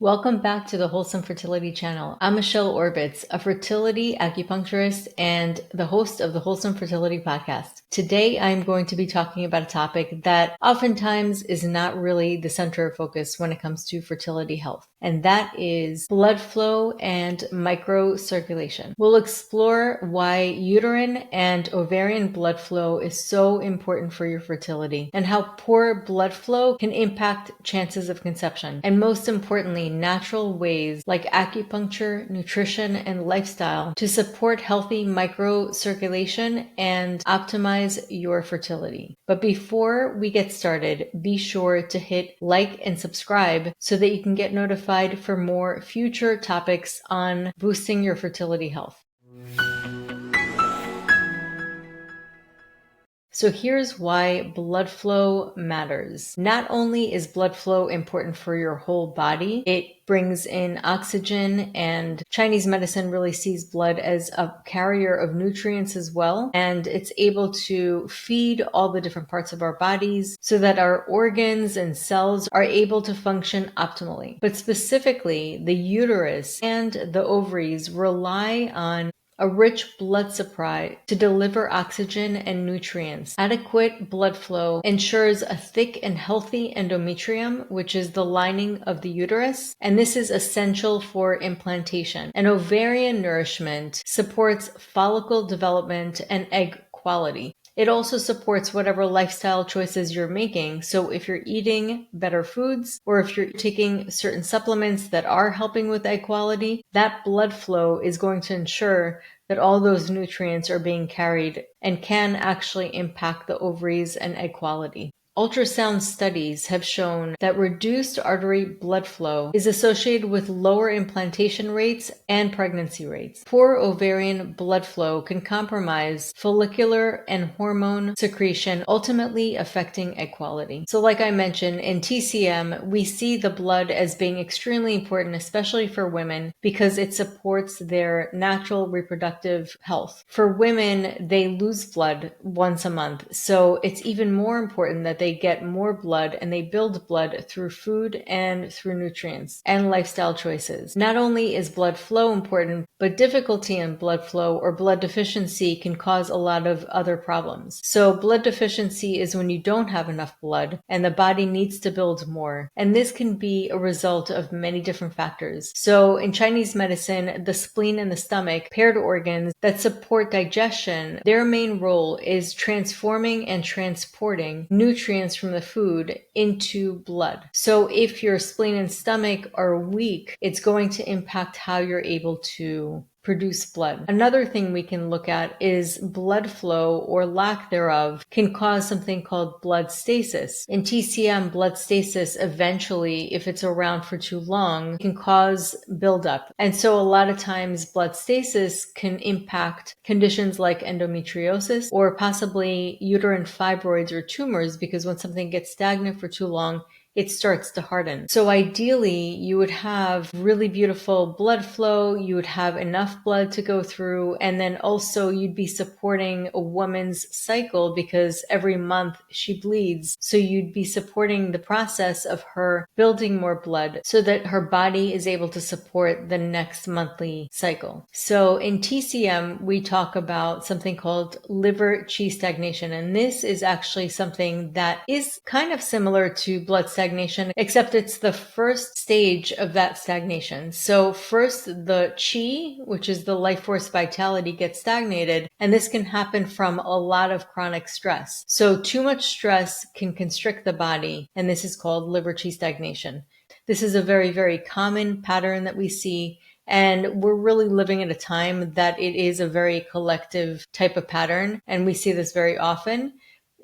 Welcome back to the Wholesome Fertility channel. I'm Michelle Orbitz, a fertility acupuncturist and the host of the Wholesome Fertility Podcast. Today, I'm going to be talking about a topic that oftentimes is not really the center of focus when it comes to fertility health, and that is blood flow and microcirculation. We'll explore why uterine and ovarian blood flow is so important for your fertility and how poor blood flow can impact chances of conception, and most importantly, natural ways like acupuncture, nutrition, and lifestyle to support healthy microcirculation and optimize your fertility. But before we get started, be sure to hit like and subscribe so that you can get notified for more future topics on boosting your fertility health. So here's why blood flow matters. Not only is blood flow important for your whole body, it brings in oxygen, and Chinese medicine really sees blood as a carrier of nutrients as well. And it's able to feed all the different parts of our bodies so that our organs and cells are able to function optimally. But specifically, the uterus and the ovaries rely on a rich blood supply to deliver oxygen and nutrients. Adequate blood flow ensures a thick and healthy endometrium, which is the lining of the uterus, and this is essential for implantation. And ovarian nourishment supports follicle development and egg quality. It also supports whatever lifestyle choices you're making. So if you're eating better foods or if you're taking certain supplements that are helping with egg quality, that blood flow is going to ensure that all those nutrients are being carried and can actually impact the ovaries and egg quality. Ultrasound studies have shown that reduced artery blood flow is associated with lower implantation rates and pregnancy rates. Poor ovarian blood flow can compromise follicular and hormone secretion, ultimately affecting egg quality. So like I mentioned, in TCM, we see the blood as being extremely important, especially for women, because it supports their natural reproductive health. For women, they lose blood once a month, so it's even more important that they get more blood and they build blood through food and through nutrients and lifestyle choices. Not only is blood flow important, but difficulty in blood flow or blood deficiency can cause a lot of other problems. So blood deficiency is when you don't have enough blood and the body needs to build more. And this can be a result of many different factors. So in Chinese medicine, the spleen and the stomach, paired organs that support digestion, their main role is transforming and transporting nutrients from the food into blood. So if your spleen and stomach are weak, it's going to impact how you're able to produce blood. Another thing we can look at is blood flow or lack thereof can cause something called blood stasis. In TCM, blood stasis eventually, if it's around for too long, can cause buildup. And so a lot of times blood stasis can impact conditions like endometriosis or possibly uterine fibroids or tumors, because when something gets stagnant for too long, it starts to harden. So ideally, you would have really beautiful blood flow, you would have enough blood to go through, and then also you'd be supporting a woman's cycle because every month she bleeds. So you'd be supporting the process of her building more blood so that her body is able to support the next monthly cycle. So in TCM, we talk about something called liver qi stagnation, and this is actually something that is kind of similar to blood stagnation, except it's the first stage of that stagnation. So first the qi, which is the life force vitality, gets stagnated, and this can happen from a lot of chronic stress. So too much stress can constrict the body, and this is called liver qi stagnation. This is a very, very common pattern that we see, and we're really living at a time that it is a very collective type of pattern, and we see this very often.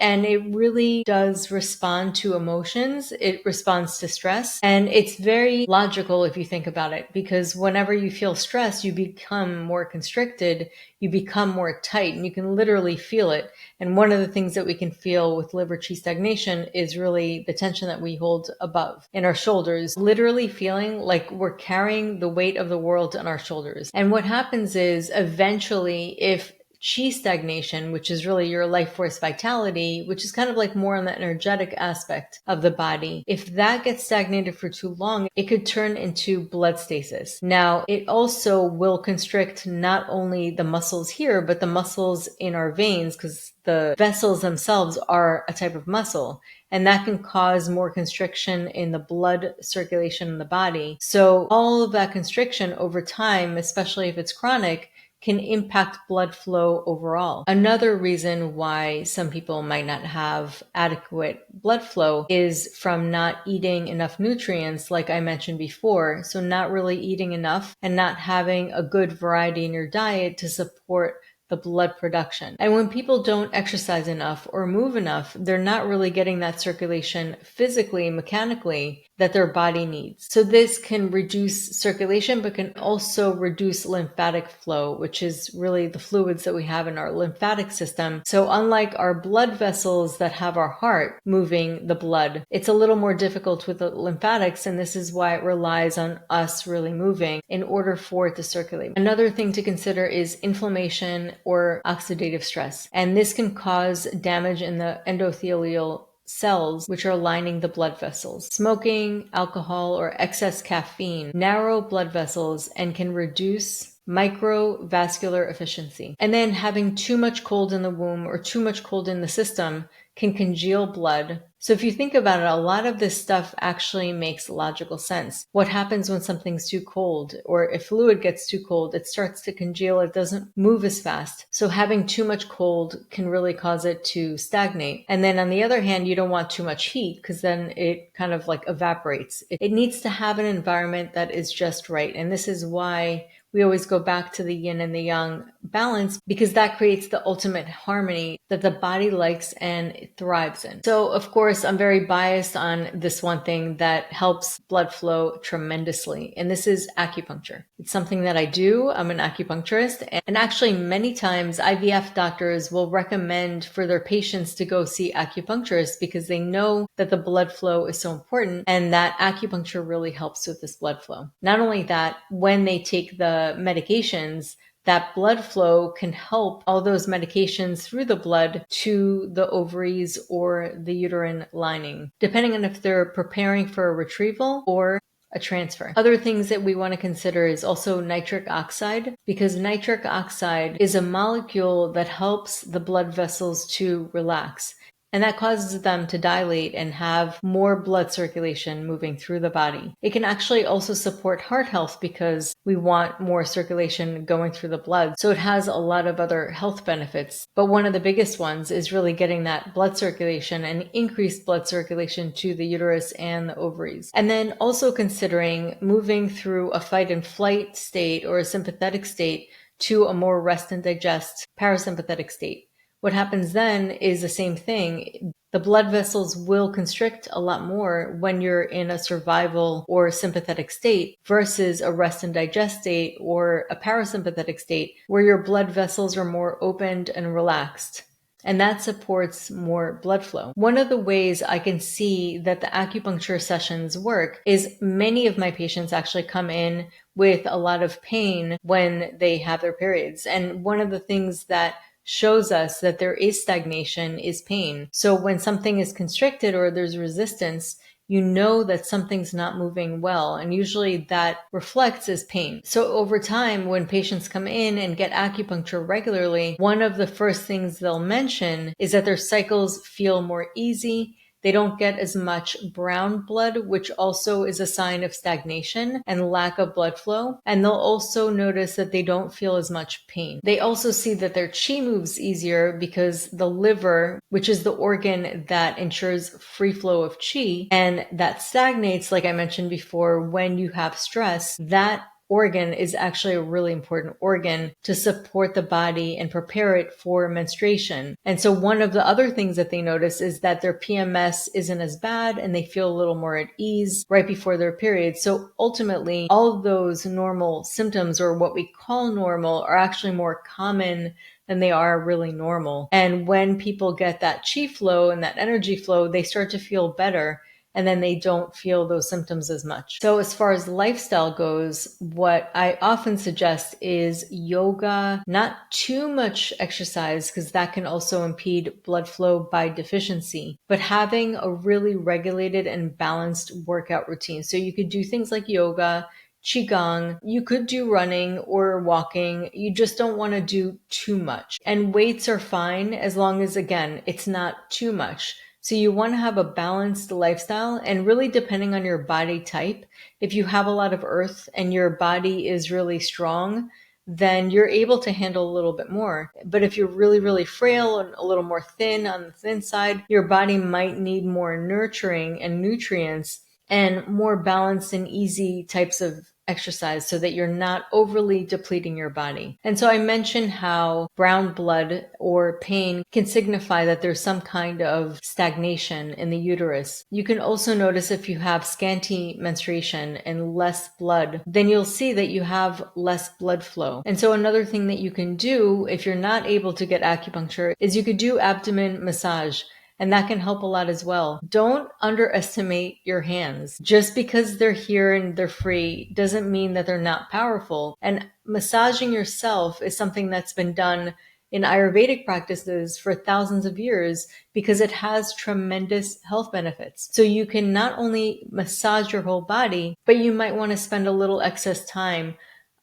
And it really does respond to emotions. It responds to stress. And it's very logical if you think about it, because whenever you feel stressed, you become more constricted, you become more tight, and you can literally feel it. And one of the things that we can feel with liver qi stagnation is really the tension that we hold above in our shoulders, literally feeling like we're carrying the weight of the world on our shoulders. And what happens is eventually, if chi stagnation, which is really your life force vitality, which is kind of like more on the energetic aspect of the body. If that gets stagnated for too long, it could turn into blood stasis. Now, it also will constrict not only the muscles here, but the muscles in our veins, because the vessels themselves are a type of muscle. And that can cause more constriction in the blood circulation in the body. So all of that constriction over time, especially if it's chronic, can impact blood flow overall. Another reason why some people might not have adequate blood flow is from not eating enough nutrients, like I mentioned before. So not really eating enough and not having a good variety in your diet to support the blood production. And when people don't exercise enough or move enough, they're not really getting that circulation physically, mechanically that their body needs. So this can reduce circulation, but can also reduce lymphatic flow, which is really the fluids that we have in our lymphatic system. So unlike our blood vessels that have our heart moving the blood, it's a little more difficult with the lymphatics, and this is why it relies on us really moving in order for it to circulate. Another thing to consider is inflammation or oxidative stress, and this can cause damage in the endothelial cells which are lining the blood vessels. Smoking, alcohol, or excess caffeine narrow blood vessels and can reduce microvascular efficiency. And then having too much cold in the womb or too much cold in the system can congeal blood. So if you think about it, a lot of this stuff actually makes logical sense. What happens when something's too cold, or if fluid gets too cold, it starts to congeal, it doesn't move as fast. So having too much cold can really cause it to stagnate. And then on the other hand, you don't want too much heat because then it kind of like evaporates. It needs to have an environment that is just right. And this is why we always go back to the yin and the yang balance, because that creates the ultimate harmony that the body likes and it thrives in. So of course, I'm very biased on this one thing that helps blood flow tremendously, and this is acupuncture. It's something that I do. I'm an acupuncturist, and actually many times IVF doctors will recommend for their patients to go see acupuncturists because they know that the blood flow is so important and that acupuncture really helps with this blood flow. Not only that, when they take the medications, that blood flow can help all those medications through the blood to the ovaries or the uterine lining, depending on if they're preparing for a retrieval or a transfer. Other things that we want to consider is also nitric oxide, because nitric oxide is a molecule that helps the blood vessels to relax. And that causes them to dilate and have more blood circulation moving through the body. It can actually also support heart health because we want more circulation going through the blood. So it has a lot of other health benefits. But one of the biggest ones is really getting that blood circulation and increased blood circulation to the uterus and the ovaries. And then also considering moving through a fight and flight state or a sympathetic state to a more rest and digest parasympathetic state. What happens then is the same thing. The blood vessels will constrict a lot more when you're in a survival or sympathetic state versus a rest and digest state or a parasympathetic state where your blood vessels are more opened and relaxed. And that supports more blood flow. One of the ways I can see that the acupuncture sessions work is many of my patients actually come in with a lot of pain when they have their periods. And one of the things that shows us that there is stagnation is pain. So when something is constricted or there's resistance, you know that something's not moving well, and usually that reflects as pain. So over time, when patients come in and get acupuncture regularly, one of the first things they'll mention is that their cycles feel more easy. They don't get as much brown blood, which also is a sign of stagnation and lack of blood flow. And they'll also notice that they don't feel as much pain. They also see that their chi moves easier because the liver, which is the organ that ensures free flow of chi, and that stagnates, like I mentioned before, when you have stress, that organ is actually a really important organ to support the body and prepare it for menstruation. And so one of the other things that they notice is that their PMS isn't as bad and they feel a little more at ease right before their period. So ultimately, all of those normal symptoms, or what we call normal, are actually more common than they are really normal. And when people get that chi flow and that energy flow, they start to feel better. and then they don't feel those symptoms as much. So as far as lifestyle goes, what I often suggest is yoga, not too much exercise because that can also impede blood flow by deficiency, but having a really regulated and balanced workout routine. So you could do things like yoga, qigong, you could do running or walking. You just don't want to do too much. And weights are fine as long as, again, it's not too much. So you want to have a balanced lifestyle, and really depending on your body type, if you have a lot of earth and your body is really strong, then you're able to handle a little bit more. But if you're really, really frail and a little more thin on the thin side, your body might need more nurturing and nutrients and more balanced and easy types of exercise so that you're not overly depleting your body. And so I mentioned how brown blood or pain can signify that there's some kind of stagnation in the uterus. You can also notice if you have scanty menstruation and less blood, then you'll see that you have less blood flow. And so another thing that you can do if you're not able to get acupuncture is you could do abdomen massage. And that can help a lot as well. Don't underestimate your hands. Just because they're here and they're free doesn't mean that they're not powerful. And massaging yourself is something that's been done in Ayurvedic practices for thousands of years because it has tremendous health benefits. So you can not only massage your whole body, but you might want to spend a little excess time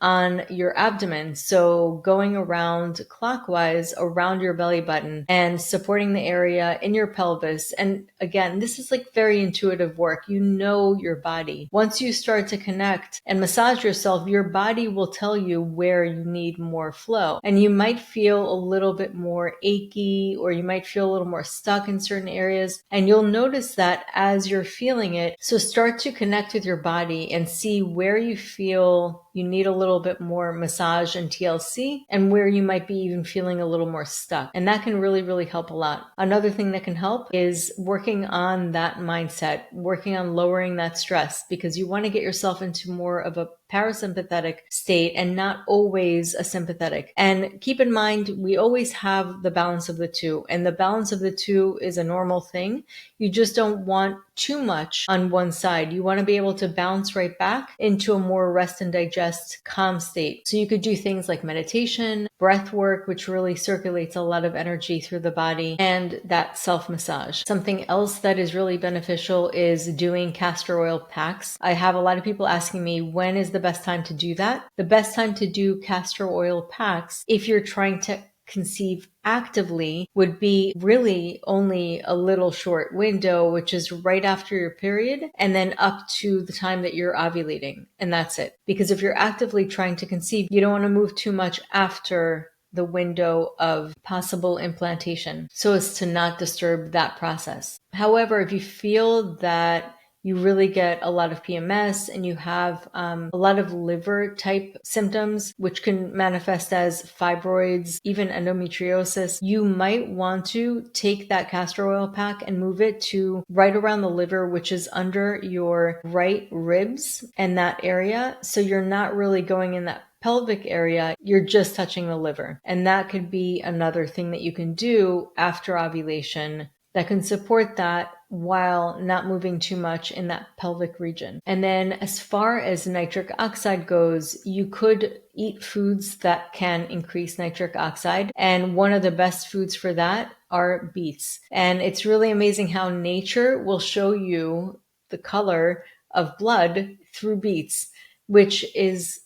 on your abdomen. So going around clockwise around your belly button and supporting the area in your pelvis. And again, this is like very intuitive work. You know your body. Once you start to connect and massage yourself, your body will tell you where you need more flow. And you might feel a little bit more achy, or you might feel a little more stuck in certain areas. And you'll notice that as you're feeling it. So start to connect with your body and see where you feel you need a little bit more massage and TLC, and where you might be even feeling a little more stuck. And that can really, really help a lot. Another thing that can help is working on that mindset, working on lowering that stress, because you want to get yourself into more of a parasympathetic state and not always a sympathetic. And keep in mind, we always have the balance of the two, and the balance of the two is a normal thing. You just don't want too much on one side. You want to be able to bounce right back into a more rest and digest calm state. So you could do things like meditation, breath work, which really circulates a lot of energy through the body, and that self-massage. Something else that is really beneficial is doing castor oil packs. I have a lot of people asking me, when is the best time to do that? The best time to do castor oil packs, if you're trying to conceive actively, would be really only a little short window, which is right after your period and then up to the time that you're ovulating. And that's it. Because if you're actively trying to conceive, you don't want to move too much after the window of possible implantation so as to not disturb that process. However, if you feel that you really get a lot of PMS and you have a lot of liver type symptoms, which can manifest as fibroids, even endometriosis, you might want to take that castor oil pack and move it to right around the liver, which is under your right ribs and that area. So you're not really going in that pelvic area, you're just touching the liver. And that could be another thing that you can do after ovulation that can support that while not moving too much in that pelvic region. And then as far as nitric oxide goes, you could eat foods that can increase nitric oxide. And one of the best foods for that are beets. And it's really amazing how nature will show you the color of blood through beets, which is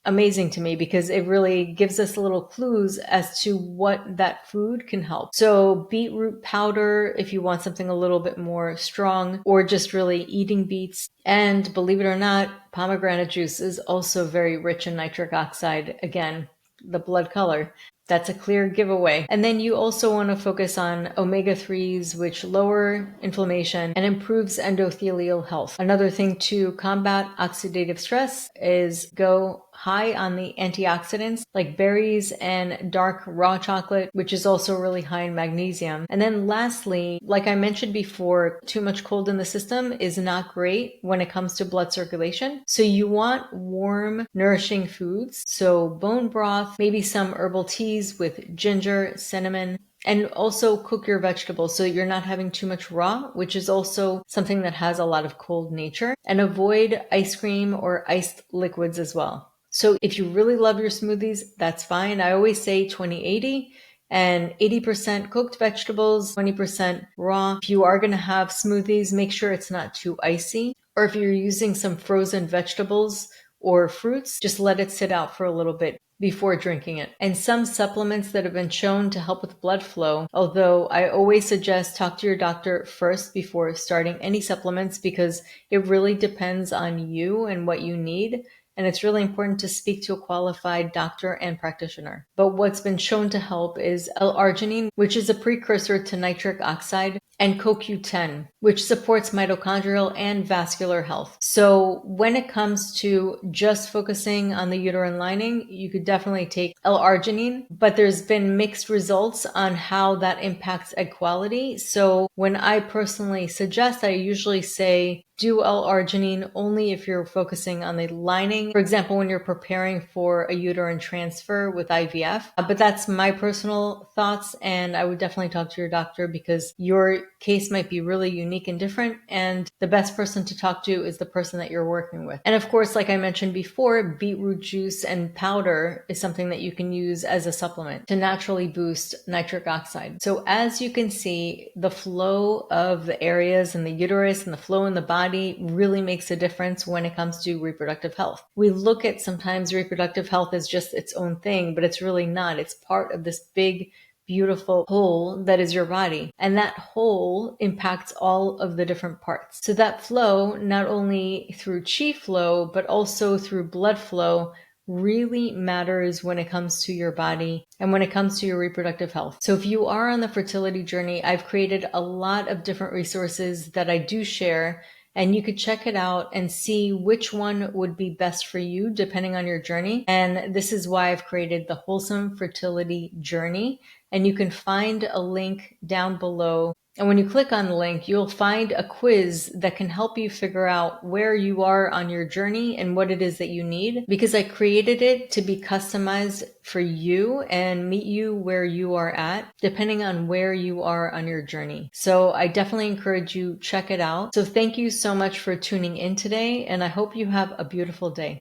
amazing to me because it really gives us little clues as to what that food can help. So beetroot powder, if you want something a little bit more strong, or just really eating beets. And believe it or not, pomegranate juice is also very rich in nitric oxide. Again, the blood color. That's a clear giveaway. And then you also want to focus on omega-3s, which lower inflammation and improves endothelial health. Another thing to combat oxidative stress is go high on the antioxidants like berries and dark raw chocolate, which is also really high in magnesium. And then lastly, like I mentioned before, too much cold in the system is not great when it comes to blood circulation. So you want warm, nourishing foods. So bone broth, maybe some herbal teas with ginger, cinnamon, And also cook your vegetables so you're not having too much raw, which is also something that has a lot of cold nature. And avoid ice cream or iced liquids as well. So if you really love your smoothies, that's fine. I always say 20-80 and 80% cooked vegetables, 20% raw. If you are going to have smoothies, make sure it's not too icy. Or if you're using some frozen vegetables or fruits, just let it sit out for a little bit before drinking it. And some supplements that have been shown to help with blood flow, although I always suggest talk to your doctor first before starting any supplements because it really depends on you and what you need. And it's really important to speak to a qualified doctor and practitioner. But what's been shown to help is L-arginine, which is a precursor to nitric oxide, and CoQ10, which supports mitochondrial and vascular health. So when it comes to just focusing on the uterine lining, you could definitely take L-arginine, but there's been mixed results on how that impacts egg quality. So when I personally suggest, I usually say do L-arginine only if you're focusing on the lining. For example, when you're preparing for a uterine transfer with IVF. But that's my personal thoughts, and I would definitely talk to your doctor because your case might be really unique and different, and the best person to talk to is the person that you're working with. And of course, like I mentioned before, beetroot juice and powder is something that you can use as a supplement to naturally boost nitric oxide. So as you can see, the flow of the areas in the uterus and the flow in the body really makes a difference when it comes to reproductive health. We look at sometimes reproductive health as just its own thing, but it's really not. It's part of this big, beautiful whole that is your body. And that whole impacts all of the different parts. So that flow, not only through chi flow, but also through blood flow, really matters when it comes to your body and when it comes to your reproductive health. So if you are on the fertility journey, I've created a lot of different resources that I do share, and you could check it out and see which one would be best for you depending on your journey. And this is why I've created the Wholesome Fertility Journey. And you can find a link down below. And when you click on the link, you'll find a quiz that can help you figure out where you are on your journey and what it is that you need, because I created it to be customized for you and meet you where you are at, depending on where you are on your journey. So I definitely encourage you check it out. So thank you so much for tuning in today, and I hope you have a beautiful day.